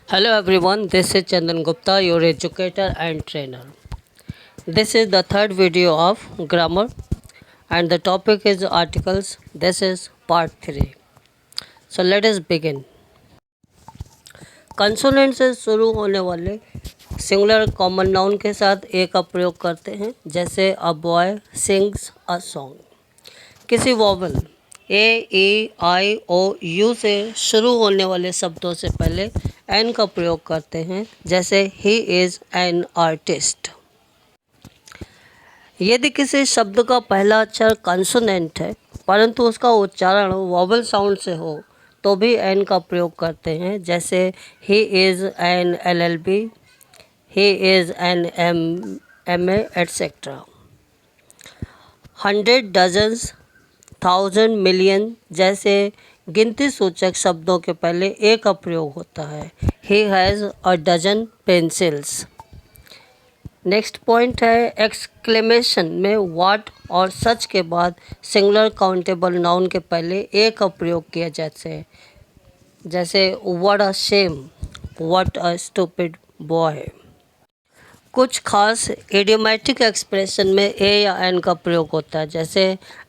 Hello everyone, this is Chandan Gupta, your educator and trainer. This is the third video of grammar and the topic is articles. This is part 3. So let us begin. Consonant से शुरू होने वाले singular common noun के साथ ए का प्रयोग करते हैं, जैसे a boy sings a song. किसी vowel A E I O U से शुरू होने वाले शब्दों से पहले एन का प्रयोग करते हैं, जैसे ही इज़ एन आर्टिस्ट। यदि किसी शब्द का पहला अक्षर कंसोनेंट है परंतु उसका उच्चारण वॉवल साउंड से हो तो भी एन का प्रयोग करते हैं, जैसे he is an LLB, he is an MA etcetera. 100 dozens, 1000 million जैसे गिनती सूचक शब्दों के पहले ए का प्रयोग होता है। He has a dozen pencils. Next point है एक्सक्लेमेशन में व्हाट और सच के बाद सिंगुलर काउंटेबल नाउन के पहले ए का प्रयोग किया जाता है, जैसे what a shame, what a stupid boy. कुछ खास इडियोमैटिक एक्सप्रेशन में ए या एन का प्रयोग होता है, जैसे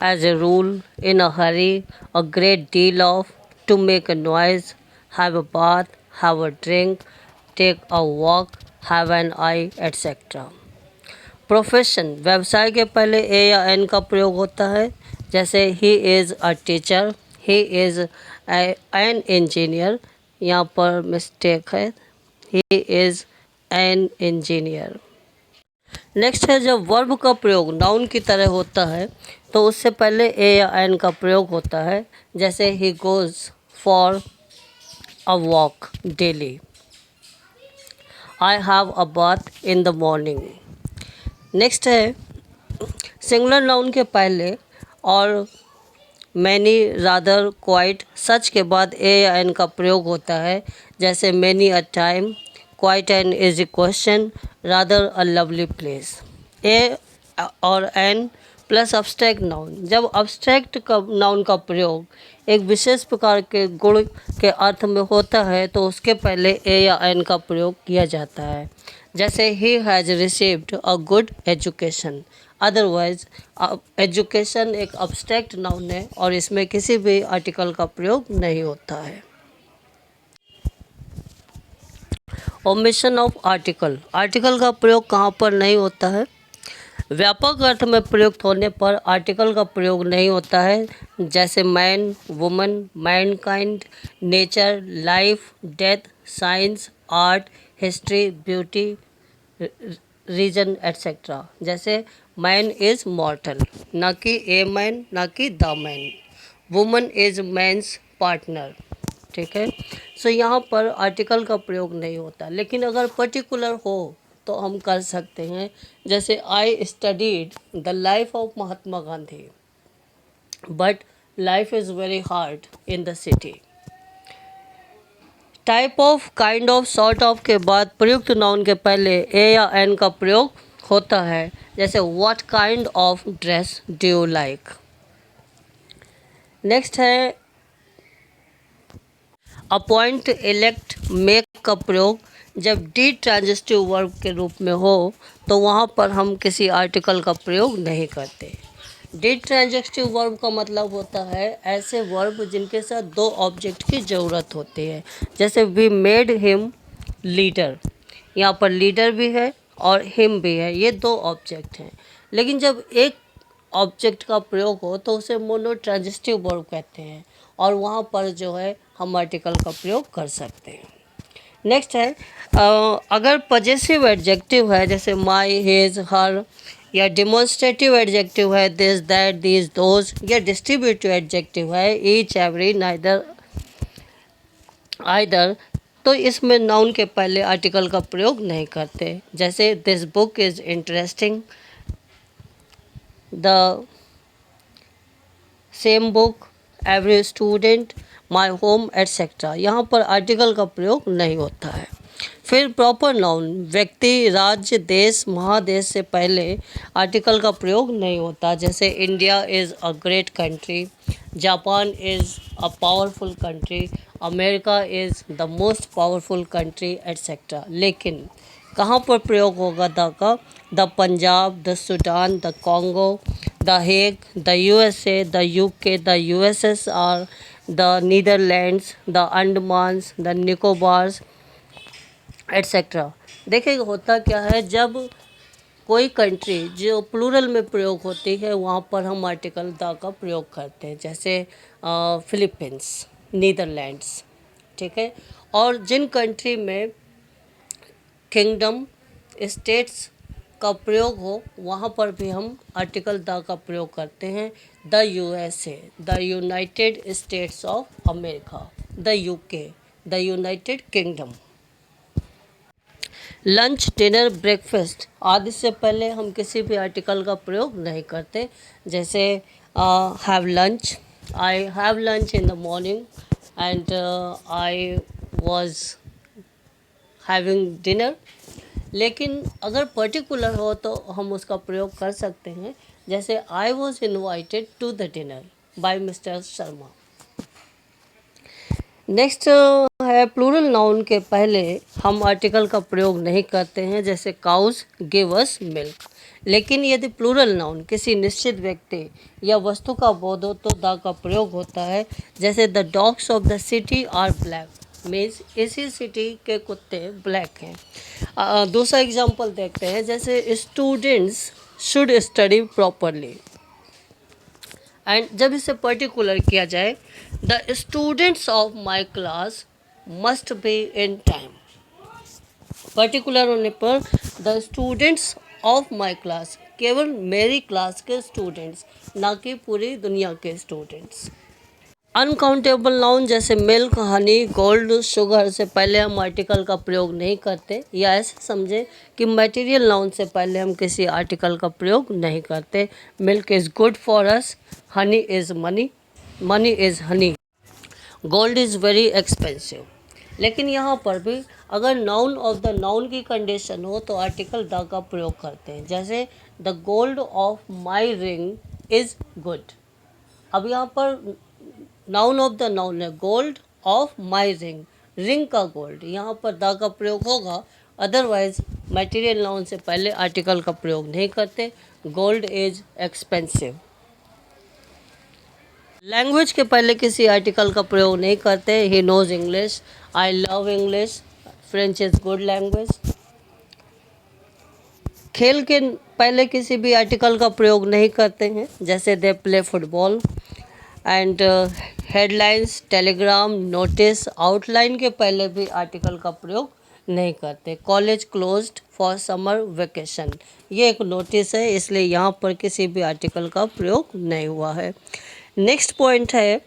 as a rule, in a hurry, a great deal of, to make a noise, have a bath, have a drink, take a walk, have an eye etcetera. Profession व्यवसाय के पहले ए या एन का प्रयोग होता है, जैसे he is a teacher, he is an engineer. यहाँ पर मिस्टेक है, he is an engineer. Next है जब वर्ब का प्रयोग नाउन की तरह होता है तो उससे पहले ए या एन का प्रयोग होता है, जैसे he goes for a walk daily, I have a bath in the morning. Next है सिंगुलर नाउन के पहले और मैनी, रादर, क्वाइट, सच के बाद ए या एन का प्रयोग होता है, जैसे many a time, quite an is a question, rather a lovely place. A और एन प्लस अब्स्ट्रैक्ट नाउन, जब अब्स्ट्रैक्ट का नाउन का प्रयोग एक विशेष प्रकार के गुण के अर्थ में होता है तो उसके पहले ए या एन का प्रयोग किया जाता है, जैसे he has received a good education. Otherwise education एक अब्स्ट्रैक्ट नाउन है और इसमें किसी भी आर्टिकल का प्रयोग नहीं होता है। ओमिशन ऑफ आर्टिकल, आर्टिकल का प्रयोग कहाँ पर नहीं होता है? व्यापक अर्थ में प्रयुक्त होने पर आर्टिकल का प्रयोग नहीं होता है, जैसे man, woman, mankind, nature, life, death, science, art, history, beauty, reason etcetera. जैसे मैन इज़ मॉर्टल, ना कि ए मैन, ना कि the man. Woman is man's partner. ठीक है, सो यहाँ पर आर्टिकल का प्रयोग नहीं होता, लेकिन अगर पर्टिकुलर हो तो हम कर सकते हैं, जैसे I studied the life of Mahatma Gandhi but life is very hard in the city. Type of, kind of, sort of के बाद प्रयुक्त नाउन के पहले ए या एन का प्रयोग होता है, जैसे what kind of dress do you like. Next है अपॉइंट, इलेक्ट, मेक का प्रयोग जब डी ट्रांजिटिव वर्ब के रूप में हो तो वहाँ पर हम किसी आर्टिकल का प्रयोग नहीं करते। डी ट्रांजिटिव वर्ब का मतलब होता है ऐसे वर्ब जिनके साथ दो ऑब्जेक्ट की ज़रूरत होती है, जैसे वी मेड हिम लीडर, यहाँ पर लीडर भी है और हिम भी है, ये दो ऑब्जेक्ट हैं। लेकिन जब एक ऑब्जेक्ट का प्रयोग हो तो उसे मोनो ट्रांजिटिव वर्ब कहते हैं और वहाँ पर जो है हम आर्टिकल का प्रयोग कर सकते हैं। नेक्स्ट है अगर पजेसिव एडजेक्टिव है, जैसे माई, हिज, हर, या डिमॉन्स्ट्रेटिव एडजेक्टिव है दिस, दैट, दीज, दोज, या डिस्ट्रीब्यूटिव एडजेक्टिव है ईच, एवरी, नाइदर, आइदर, तो इसमें नाउन के पहले आर्टिकल का प्रयोग नहीं करते, जैसे this book is interesting, the same book, every student, my home etcetera. यहाँ पर आर्टिकल का प्रयोग नहीं होता है। फिर प्रॉपर नाउन, व्यक्ति, राज्य, देश, महादेश से पहले आर्टिकल का प्रयोग नहीं होता, जैसे India is a great country, Japan is a powerful country, America is the most powerful country etcetera. लेकिन कहाँ पर प्रयोग होगा द का? The Punjab, the Sudan, the Congo, the Hague, the USA, the UK, the USSR, the Netherlands, the Andamans, the Nicobars etcetera. देखिए होता क्या है, जब कोई कंट्री जो प्लूरल में प्रयोग होती है वहाँ पर हम आर्टिकल द का प्रयोग करते हैं, जैसे फिलीपींस, नीदरलैंड्स, ठीक है। और जिन कंट्री में किंगडम, स्टेट्स का प्रयोग हो वहाँ पर भी हम आर्टिकल द का प्रयोग करते हैं। The USA, the United states of America, the UK, the United kingdom. Lunch, dinner, breakfast आदि से पहले हम किसी भी आर्टिकल का प्रयोग नहीं करते, जैसे have lunch, I have lunch in the morning and I was having dinner. लेकिन अगर पर्टिकुलर हो तो हम उसका प्रयोग कर सकते हैं, जैसे I was invited to the dinner by mister Sharma. Next है प्लूरल नाउन के पहले हम आर्टिकल का प्रयोग नहीं करते हैं, जैसे काउज गिव अस मिल्क। लेकिन यदि प्लूरल नाउन किसी निश्चित व्यक्ति या वस्तु का बोध हो तो द का प्रयोग होता है, जैसे the dogs of the city are black, means इसी सिटी के कुत्ते ब्लैक हैं। दूसरा एग्जाम्पल देखते हैं, जैसे students should study properly. And जब इसे पर्टिकुलर किया जाए, the students of my class must be in time. Particular होने पर the students of my class, केवल मेरी क्लास के स्टूडेंट्स, ना कि पूरी दुनिया के स्टूडेंट्स। अनकाउंटेबल नाउन जैसे मिल्क, हनी, गोल्ड, शुगर से पहले हम आर्टिकल का प्रयोग नहीं करते, या ऐसे समझे कि मटेरियल नाउन से पहले हम किसी आर्टिकल का प्रयोग नहीं करते। Milk is good for us, Honey is money, money is Honey, gold is very expensive. लेकिन यहाँ पर भी अगर नाउन ऑफ द नाउन की कंडीशन हो तो आर्टिकल द का प्रयोग करते हैं, जैसे the gold of my ring is good. अब यहाँ पर नाउन ऑफ द नाउन है gold of my ring, ring का गोल्ड, यहाँ पर द का प्रयोग होगा। अदरवाइज मटेरियल नाउन से पहले आर्टिकल का प्रयोग नहीं करते। Gold is expensive. लैंग्वेज के पहले किसी आर्टिकल का प्रयोग नहीं करते। He knows English, I love English, French is good language. खेल के पहले किसी भी आर्टिकल का प्रयोग नहीं करते हैं, जैसे they play football. And headlines, Telegram, notice, outline के पहले भी आर्टिकल का प्रयोग नहीं करते। College closed for summer vacation, ये एक नोटिस है, इसलिए यहाँ पर किसी भी आर्टिकल का प्रयोग नहीं हुआ है। नेक्स्ट पॉइंट है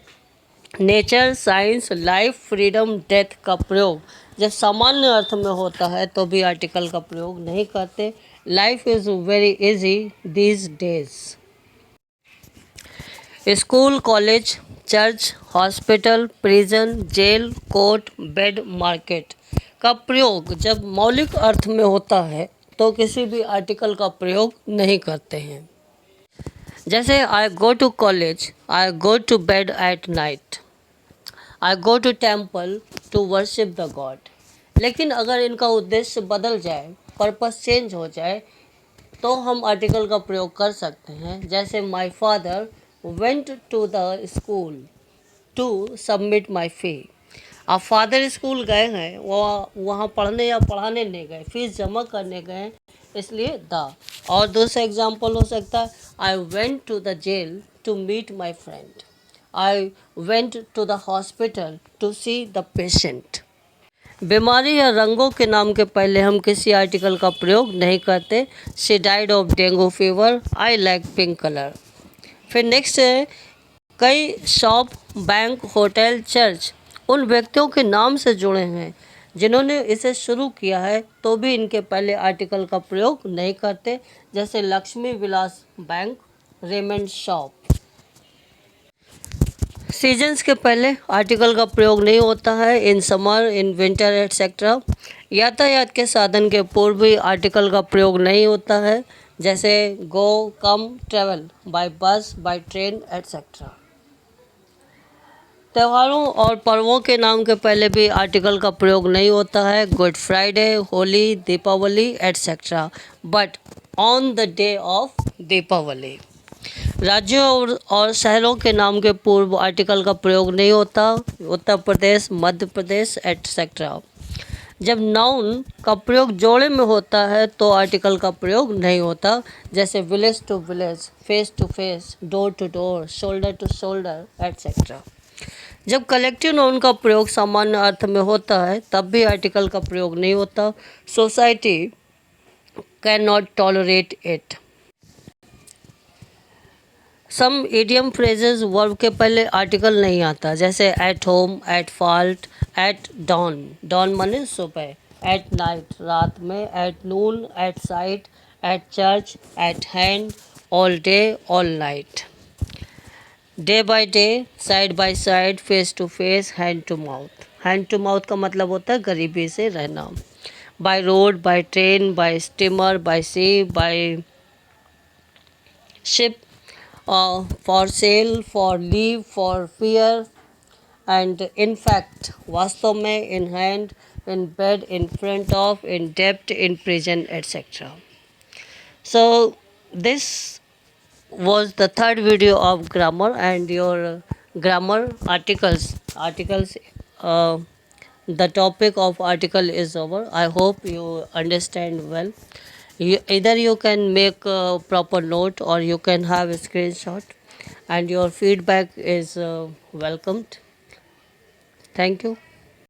nature, science, life, freedom, death का प्रयोग जब सामान्य अर्थ में होता है तो भी आर्टिकल का प्रयोग नहीं करते। Life is very easy these days. School, college, church, hospital, prison, jail, court, bed, market का प्रयोग जब मौलिक अर्थ में होता है तो किसी भी आर्टिकल का प्रयोग नहीं करते हैं, जैसे I go to college, I go to bed at night, I go to temple to worship the God. लेकिन अगर इनका उद्देश्य बदल जाए, पर्पस चेंज हो जाए, तो हम आर्टिकल का प्रयोग कर सकते हैं, जैसे my father went to the school to submit my fee. आप फादर स्कूल गए हैं, वो वहाँ पढ़ने या पढ़ाने नहीं गए, फीस जमा करने गए, इसलिए द। और दूसरा एग्जाम्पल हो सकता है I went to the jail to meet my friend, I went to the hospital to see the patient. बीमारी या रंगों के नाम के पहले हम किसी आर्टिकल का प्रयोग नहीं करते। She died of dengue fever, I like pink colour. फिर नेक्स्ट है कई शॉप, बैंक, होटल, चर्च उन व्यक्तियों के नाम से जुड़े हैं जिन्होंने इसे शुरू किया है, तो भी इनके पहले आर्टिकल का प्रयोग नहीं करते, जैसे Lakshmi Vilas bank, Raymond shop. Seasons के पहले आर्टिकल का प्रयोग नहीं होता है, in summer, in winter etcetera. यातायात के साधन के पूर्व भी आर्टिकल का प्रयोग नहीं होता है, जैसे गो, कम, ट्रेवल, बाय बस, बाय ट्रेन एटसेट्रा। त्योहारों और पर्वों के नाम के पहले भी आर्टिकल का प्रयोग नहीं होता है। Good Friday, Holi, Deepawali etcetera, but on the day of Deepawali. राज्यों और शहरों के नाम के पूर्व आर्टिकल का प्रयोग नहीं होता। उत्तर प्रदेश, मध्य प्रदेश एटसेट्रा। जब नाउन का प्रयोग जोड़े में होता है तो आर्टिकल का प्रयोग नहीं होता, जैसे village to village, face to face, door to door, shoulder to shoulder etcetera. जब कलेक्टिव नाउन का प्रयोग सामान्य अर्थ में होता है तब भी आर्टिकल का प्रयोग नहीं होता। Society can not tolerate it. Some idiom phrases verb के पहले आर्टिकल नहीं आता, जैसे at home, at fault, at dawn, dawn माने सुबह, एट नाइट रात में, at noon, at sight, at church, at hand, all day, all night, day by day, side by side, face to face, hand to mouth. Hand to mouth का मतलब होता है गरीबी से रहना। By road, by train, bye steamer, by sea, by ship, for sale, for leave, for fear and in fact, वास्तव में, in hand, in bed, in front of, in debt, in prison, etc. So this was the third video of grammar, and your grammar articles uh, the topic of article is over. I hope you understand well. Either you can make a proper note or you can have a screenshot, and your feedback is welcomed. Thank you.